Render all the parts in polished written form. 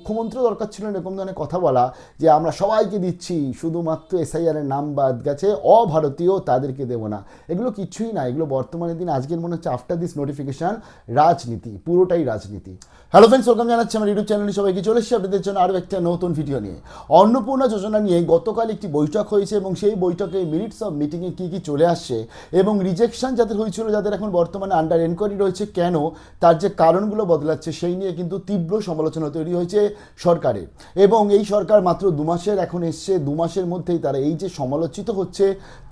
মুখ্যমন্ত্রী দরকার ছিল এরকম ধরনের কথা বলা যে আমরা সবাইকে দিচ্ছি, শুধুমাত্র এসআইআরের নাম বাদ গেছে, অভারতীয় তাদেরকে দেবো না। এগুলো কিছুই না, এগুলো বর্তমানে দিন আজকের মনে হচ্ছে আফটার দিস নোটিফিকেশন রাজনীতি, পুরোটাই রাজনীতি। হ্যালো ফ্রেন্ডস, ওয়েলকাম জানাচ্ছি আমার ইউটিউব চ্যানেলে সবাইকে। চলে এসেছি আপনাদের জন্য আরও একটা নতুন ভিডিও নিয়ে। অন্নপূর্ণা যোজনা নিয়ে গতকাল একটি বৈঠক হয়েছে এবং সেই বৈঠকে মিনিটস অফ মিটিংয়ে কী কী চলে আসছে এবং রিজেকশন যাদের হয়েছিল, যাদের এখন বর্তমানে আন্ডার এনকোয়ারি রয়েছে, কেন তার যে কারণগুলো বদলাচ্ছে সেই নিয়ে কিন্তু তীব্র সমালোচনা তৈরি হয়েছে সরকারের। এবং এই সরকার মাত্র 2 মাসের এখন এসছে, 2 মাসের মধ্যেই তারা এই যে সমালোচিত হচ্ছে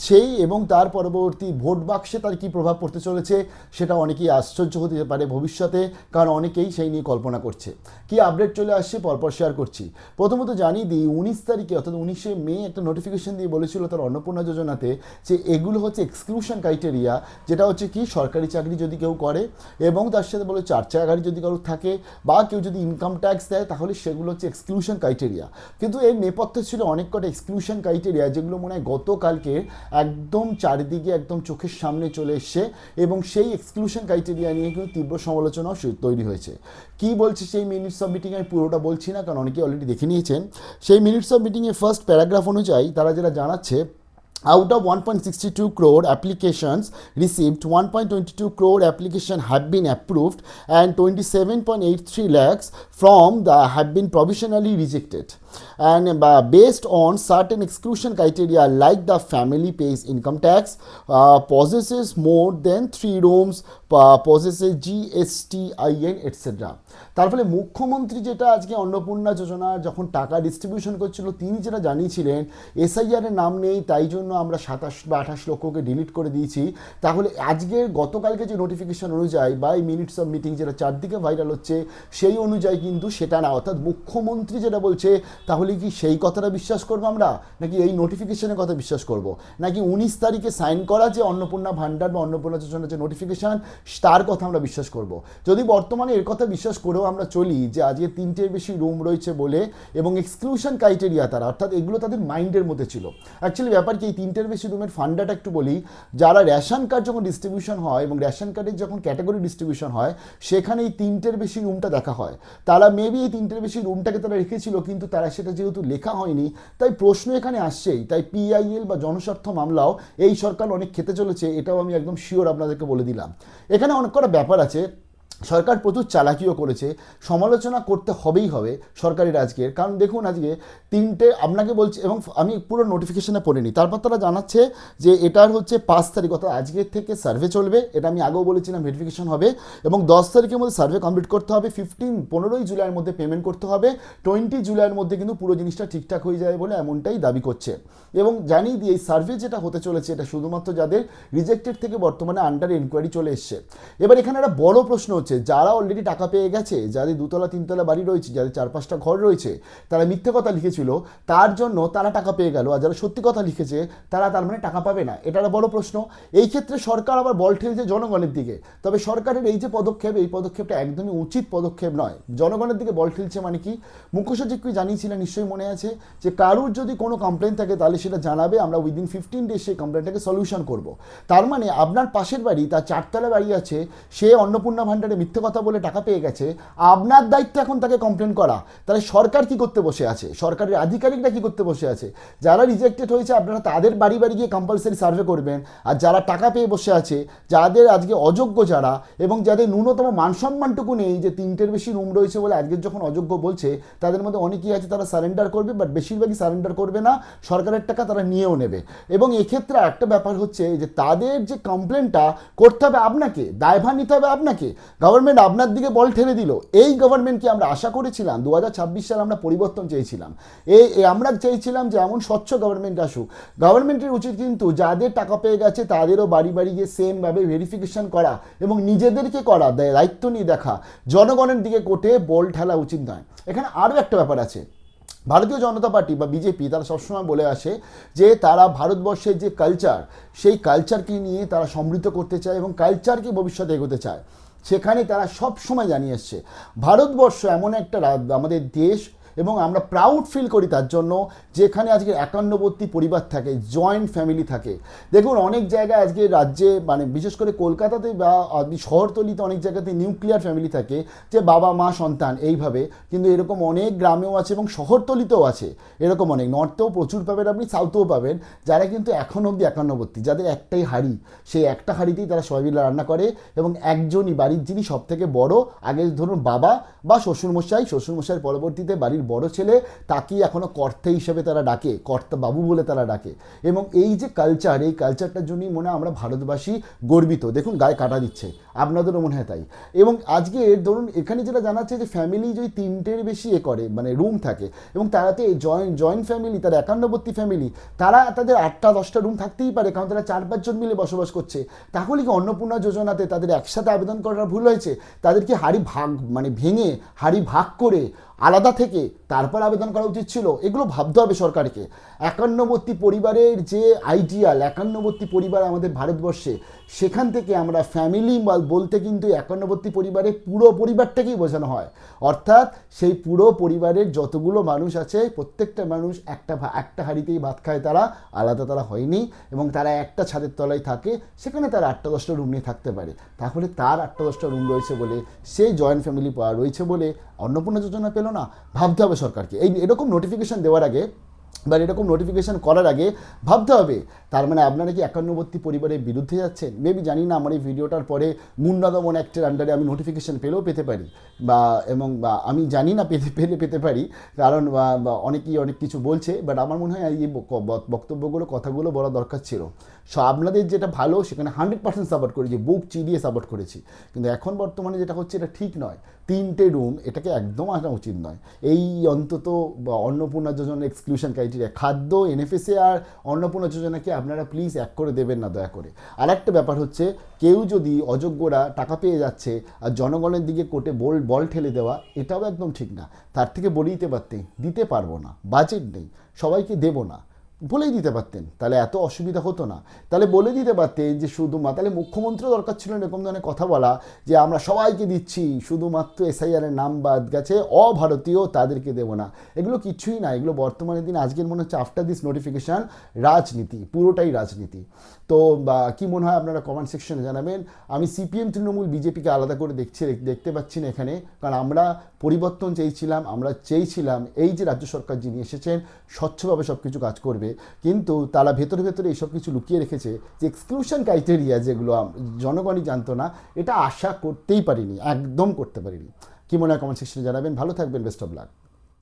সেই এবং তার পরবর্তী ভোট বাক্সে তার কী প্রভাব পড়তে চলেছে সেটা অনেকেই আশ্চর্য হতে পারে ভবিষ্যতে, কারণ অনেকেই সেই নিয়ে কল্পনা করছে। কি আপডেট চলে আসছে পরপর শেয়ার করছি। প্রথমত জানিয়ে দিই, 19 তারিখে অর্থাৎ 19শে মে একটা নোটিফিকেশন দিয়ে বলেছিল তার অন্নপূর্ণা যোজনাতে যে এগুলো হচ্ছে এক্সক্লুশন ক্রাইটেরিয়া, যেটা হচ্ছে কি সরকারি চাকরি যদি কেউ করে এবং তার সাথে বলে 4 চাকা গাড়ি যদি কারোর থাকে বা কেউ যদি ইনকাম ট্যাক্স দেয় তাহলে সেগুলো হচ্ছে এক্সক্লুশন ক্রাইটেরিয়া। কিন্তু এর নেপথ্যে ছিল অনেক কটা এক্সক্লুশন ক্রাইটেরিয়া যেগুলো মনে হয় গতকালকে একদম চারিদিকে একদম চোখের সামনে চলে এসছে এবং সেই এক্সক্লুশন ক্রাইটেরিয়া নিয়ে কিন্তু তীব্র সমালোচনাও তৈরি হয়েছে। কি বলছে সেই মিনিটস অফ মিটিং, আমি পুরোটা বলছি না কারণ অনেকে অলরেডি দেখে নিয়েছেন। সেই মিনিটস অফ মিটিংয়ে ফার্স্ট প্যারাগ্রাফ অনুযায়ী তারা যেটা জানাচ্ছে, out of 1.62 crore applications received, 1.22 crore applications have been approved and 27.83 lakhs from the have been provisionally rejected, and based on certain exclusion criteria like the family pays income tax, possesses more than 3 rooms, possesses GSTIN etc. তার ফলে মুখ্যমন্ত্রী যেটা আজকে অন্নপূর্ণা যোজনা যখন টাকা distribution করছিল তিনি যেটা জানিয়েছিলেন এসআইআরের নাম নেই তাই জন্য আমরা 27 বা 28 লক্ষকে ডিলিট করে দিয়েছি, তাহলে আজকের গতকালকে যে নোটিফিকেশন অনুযায়ী বা এই মিনিটস অফ মিটিং যেটা চারদিকে ভাইরাল হচ্ছে সেই অনুযায়ী কিন্তু সেটা না। অর্থাৎ মুখ্যমন্ত্রী যেটা বলছে তাহলে কি সেই কথাটা বিশ্বাস করবো আমরা, নাকি এই নোটিফিকেশনের কথা বিশ্বাস করব, নাকি 19 তারিখে সাইন করা যে অন্নপূর্ণা ভান্ডার বা অন্নপূর্ণা যোজনার যে নোটিফিকেশন তার কথা আমরা বিশ্বাস করব? যদি বর্তমানে এর কথা বিশ্বাস করেও আমরা চলি যে আজকে 3টের বেশি রুম রয়েছে বলে এবং এক্সক্লুশন ক্রাইটেরিয়া তারা, অর্থাৎ এগুলো তাদের মাইন্ডের মধ্যে ছিল। অ্যাকচুয়ালি ব্যাপার কি, এই 3টের বেশি রুমের ফান্ডাটা একটু বলি, যারা রেশন কার্ড যখন ডিস্ট্রিবিউশন হয় এবং রেশন কার্ডের যখন ক্যাটাগরি ডিস্ট্রিবিউশন হয় সেখানে এই 3টের বেশি রুমটা দেখা হয়। তারা মেবি এই 3টের বেশি রুমটাকে তারা রেখেছিল কিন্তু তারা সেটা যেহেতু লেখা হয়নি তাই প্রশ্ন এখানে আসছেই। তাই পিআইএল বা জনস্বার্থ মামলাও এই সরকার অনেক খেতে চলেছে, এটাও আমি একদম শিওর আপনাদেরকে বলে দিলাম। এখানে অনেক কটা ব্যাপার আছে, সরকার প্রচুর চালাকিও করেছে, সমালোচনা করতে হবেই হবে সরকারের আজকের। কারণ দেখুন আজকে 3টে আপনাকে বলছি এবং আমি পুরো নোটিফিকেশনে পড়ে নিই, তারপর তারা জানাচ্ছে যে এটার হচ্ছে 5 তারিখ অর্থাৎ আজকের থেকে সার্ভে চলবে, এটা আমি আগেও বলেছিলাম ভেরিফিকেশন হবে এবং 10 তারিখের মধ্যে সার্ভে কমপ্লিট করতে হবে, 15ই জুলাইয়ের মধ্যে পেমেন্ট করতে হবে, 20 জুলাইয়ের মধ্যে কিন্তু পুরো জিনিসটা ঠিকঠাক হয়ে যায় বলে এমনটাই দাবি করছে। এবং জানিয়ে দিয়ে এই সার্ভে যেটা হতে চলেছে এটা শুধুমাত্র যাদের রিজেক্টেড থেকে বর্তমানে আন্ডার এনকোয়ারি চলে এসছে। এবার এখানে একটা বড় প্রশ্ন হচ্ছে, যারা অলরেডি টাকা পেয়ে গেছে, যাদের 2তলা 3তলা বাড়ি রয়েছে, যাদের 4-5টা ঘর রয়েছে, তারা মিথ্যে কথা লিখেছিল তার জন্য তারা টাকা পেয়ে গেল, আর যারা সত্যি কথা লিখেছে তারা তার মানে টাকা পাবে না, এটা একটা বড় প্রশ্ন। এই ক্ষেত্রে সরকার আবার বল ঠেলছে জনগণের দিকে। তবে সরকারের এই যে পদক্ষেপ, এই পদক্ষেপটা একদমই উচিত পদক্ষেপ নয়। জনগণের দিকে বল ঠেলছে মানে কি, মুখ্য সচিবকে জানিয়েছিলেন নিশ্চয়ই মনে আছে যে কারুর যদি কোনো কমপ্লেন থাকে তাহলে সেটা জানাবে, আমরা উইদিন 15 ডেজ সেই কমপ্লেনটাকে সলিউশন করব। তার মানে আপনার পাশের বাড়ি, তার 4তলা বাড়ি আছে, সে অন্নপূর্ণা ভান্ডারে মিথ্যে কথা বলে টাকা পেয়ে গেছে, আপনার দায়িত্ব এখন তাকে কমপ্লেন করা। তাহলে সরকার কি করতে বসে আছে, সরকারের আধিকারিকরা কি করতে বসে আছে? যারা রিজেক্টেড হয়েছে আপনারা তাদের বাড়ি বাড়ি গিয়ে কম্পালসারি সার্ভে করবেন, আর যারা টাকা পেয়ে বসে আছে, যাদের আজকে অযোগ্য যারা এবং যাদের ন্যূনতম মানসম্মানটুকু নেই, যে 3টের বেশি রুম রয়েছে বলে আজকের যখন অযোগ্য বলছে, তাদের মধ্যে অনেকেই আছে তারা সারেন্ডার করবে, বাট বেশিরভাগই সারেন্ডার করবে না, সরকারের টাকা তারা নিয়েও নেবে। এবং এক্ষেত্রে একটা ব্যাপার হচ্ছে যে তাদের যে কমপ্লেনটা করতে হবে আপনাকে, দায়ভার নিতে হবে আপনাকে। গভর্নমেন্ট আপনার দিকে বল ঠেলে দিল। এই গভর্নমেন্টকে আমরা আশা করেছিলাম 2026 সালে আমরা পরিবর্তন চেয়েছিলাম, আমরা চেয়েছিলাম যে এমন স্বচ্ছ গভর্নমেন্ট আসুক। গভর্নমেন্টের উচিত কিন্তু যাদের টাকা পেয়ে গেছে তাদেরও বাড়ি বাড়ি গিয়ে সেমভাবে ভেরিফিকেশন করা এবং নিজেদেরকে করা দায়িত্ব নিয়ে দেখা, জনগণের দিকে কোটে বল ঠেলা উচিত নয়। এখানে আরও একটা ব্যাপার আছে, ভারতীয় জনতা পার্টি বা বিজেপি তারা সবসময় বলে আসে যে তারা ভারতবর্ষের যে কালচার সেই কালচারকে নিয়ে তারা সমৃদ্ধ করতে চায় এবং কালচারকে ভবিষ্যতে এগোতে চায়। সেখানে তারা সব সময় জানিয়ে এসছে ভারতবর্ষ এমন একটা আমাদের দেশ এবং আমরা প্রাউড ফিল করি তার জন্য, যেখানে আজকে একান্নবর্তী পরিবার থাকে, জয়েন্ট ফ্যামিলি থাকে। দেখুন অনেক জায়গায় আজকে রাজ্যে মানে বিশেষ করে কলকাতাতে বা শহরতলিতে অনেক জায়গাতে নিউক্লিয়ার ফ্যামিলি থাকে, যে বাবা মা সন্তান এইভাবে, কিন্তু এরকম অনেক গ্রামেও আছে এবং শহরতলিতেও আছে, এরকম অনেক, নর্থেও প্রচুর পাবেন, আপনি সাউথেও পাবেন, যারা কিন্তু এখন অবধি একান্নবর্তী, যাদের একটাই হাঁড়ি, সেই একটা হাঁড়িতেই তারা সবাই মিলে রান্না করে, এবং একজনই বাড়ির যিনি সব থেকে বড়, আগে ধরুন বাবা বা শ্বশুরমশাইয়ের পরবর্তীতে বাড়ির বড় ছেলে, তাকেই এখনও কর্তা হিসেবে তারা ডাকে, কর্তা বাবু বলে তারা ডাকে। এবং এই যে কালচার, এই কালচারটার জন্যই মনে হয় আমরা ভারতবাসী গর্বিত। দেখুন গায়ে কাটা দিচ্ছে, আপনাদেরও মনে হয় তাই। এবং আজকে ধরুন এখানে যেটা জানাচ্ছে যে ফ্যামিলি যদি 3টের বেশি করে মানে রুম থাকে, এবং তারাতে জয়েন্ট ফ্যামিলি, তারা একান্নবর্তী ফ্যামিলি, তারা তাদের 8টা 10টা রুম থাকতেই পারে, কারণ তারা 4-5 জন মিলে বসবাস করছে। তাহলে কি অন্নপূর্ণা যোজনাতে তাদের একসাথে আবেদন করার ভুল হয়েছে? তাদেরকে হাড়ি ভাগ মানে ভেঙে হাড়ি ভাগ করে আলাদা থেকে তারপর আবেদন করা উচিত ছিল? এগুলো ভাবতে হবে সরকারকে। একান্নবর্তী পরিবারের যে আইডিয়াল, একান্নবর্তী পরিবার আমাদের ভারতবর্ষে, সেখান থেকে আমরা ফ্যামিলি বলতে কিন্তু একান্নবর্তী পরিবারের পুরো পরিবারটাকেই বোঝানো হয়। অর্থাৎ সেই পুরো পরিবারের যতগুলো মানুষ আছে, প্রত্যেকটা মানুষ একটা হাঁড়িতেই ভাত খায়, তারা আলাদা তারা হয়নি, এবং তারা একটা ছাদের তলায় থাকে, সেখানে তারা 8টা 10টা রুম নিয়ে থাকতে পারে। তাহলে তার 8টা 10টা রুম রয়েছে বলে, সেই জয়েন্ট ফ্যামিলি রয়েছে বলে অন্নপূর্ণা যোজনা পেল না? ভাবতে হবে সরকারকে। এরকম নোটিফিকেশন দেওয়ার আগে বা এরকম নোটিফিকেশন করার আগে ভাবতে হবে, তার মানে আপনারা কি একান্নবর্তী পরিবারের বিরুদ্ধে যাচ্ছেন? মেবি জানি না, আমার এই ভিডিওটার পরে মুন্ডা দমন অ্যাক্টের আন্ডারে আমি নোটিফিকেশন পেতে পারি, বা আমি জানি না পেতে পারি, কারণ অনেকেই অনেক কিছু বলছে, বাট আমার মনে হয় এই বক্তব্যগুলো, কথাগুলো বলা দরকার ছিল। আপনাদের যেটা ভালো সেখানে 100% সাপোর্ট করেছি, বুক চিরিয়ে সাপোর্ট করেছি, কিন্তু এখন বর্তমানে যেটা হচ্ছে এটা ঠিক নয়। 3টে রুম, এটাকে একদম আনা উচিত নয়। এই অন্তত অন্নপূর্ণা যোজনার এক্সক্লুশন ক্রাইটেরিয়া, খাদ্য, এনএফএসএ আর অন্নপূর্ণা যোজনাকে আপনারা প্লিজ এক করে দেবেন না দয়া করে। আর একটা ব্যাপার হচ্ছে, কেউ যদি অযোগ্যরা টাকা পেয়ে যাচ্ছে আর জনগণের দিকে কোর্টে বল ঠেলে দেওয়া, এটাও একদম ঠিক না। তার থেকে বলে দিতে পারতেন দিতে পারবো না, বাজেট নেই, সবাইকে দেবো না, বলেই দিতে পারতেন, তাহলে এত অসুবিধা হতো না। তাহলে বলে দিতে পারতেন যে তাহলে মুখ্যমন্ত্রীও দরকার ছিল এরকম ধরনের কথা বলা, যে আমরা সবাইকে দিচ্ছি, শুধুমাত্র এসআইআরের নাম বাদ গেছে, অভারতীয় তাদেরকে দেবো না। এগুলো কিছুই না, এগুলো বর্তমানের দিন আজকের মনে হচ্ছে আফটার দিস নোটিফিকেশান রাজনীতি, পুরোটাই রাজনীতি। তো কি মনে হয় আপনারা কমেন্ট সেকশনে জানাবেন। আমি সিপিএম, তৃণমূল, বিজেপিকে আলাদা করে দেখতে পাচ্ছি না এখানে, কারণ আমরা পরিবর্তন চেয়েছিলাম, আমরা চেয়েছিলাম এই যে রাজ্য সরকার যিনি এসেছেন স্বচ্ছভাবে সব কিছু কাজ করবে, কিন্তু তারা ভেতরে এইসব কিছু লুকিয়ে রেখেছে, যে এক্সক্লুশন ক্রাইটেরিয়া যেগুলো জনগণই জানতো না, এটা আশা করতেই পারিনি, একদম করতে পারিনি। কি মনে হয় কমেন্ট সেকশনে জানাবেন। ভালো থাকবেন, বেস্ট অফ লাক।